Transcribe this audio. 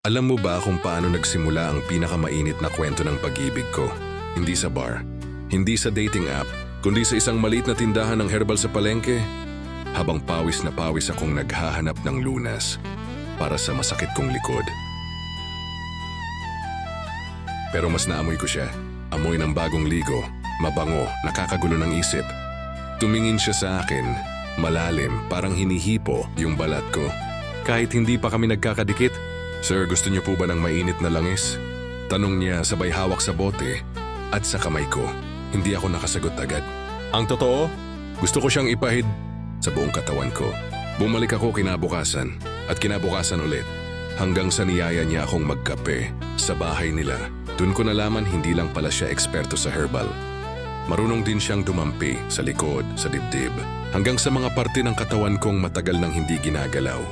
Alam mo ba kung paano nagsimula ang pinakamainit na kwento ng pag-ibig ko? Hindi sa bar, hindi sa dating app, kundi sa isang maliit na tindahan ng herbal sa palengke. Habang pawis na pawis akong naghahanap ng lunas para sa masakit kong likod. Pero mas naamoy ko siya. Amoy ng bagong ligo, mabango, nakakagulo ng isip. Tumingin siya sa akin, malalim, parang hinihipo yung balat ko. Kahit hindi pa kami nagkakadikit, "Sir, gusto niyo po ba ng mainit na langis?" Tanong niya sabay hawak sa bote at sa kamay ko. Hindi ako nakasagot agad. Ang totoo, gusto ko siyang ipahid sa buong katawan ko. Bumalik ako kinabukasan at kinabukasan ulit hanggang sa niyaya niya akong magkape sa bahay nila. Doon ko nalaman hindi lang pala siya eksperto sa herbal. Marunong din siyang dumampi sa likod, sa dibdib, hanggang sa mga parte ng katawan kong matagal nang hindi ginagalaw.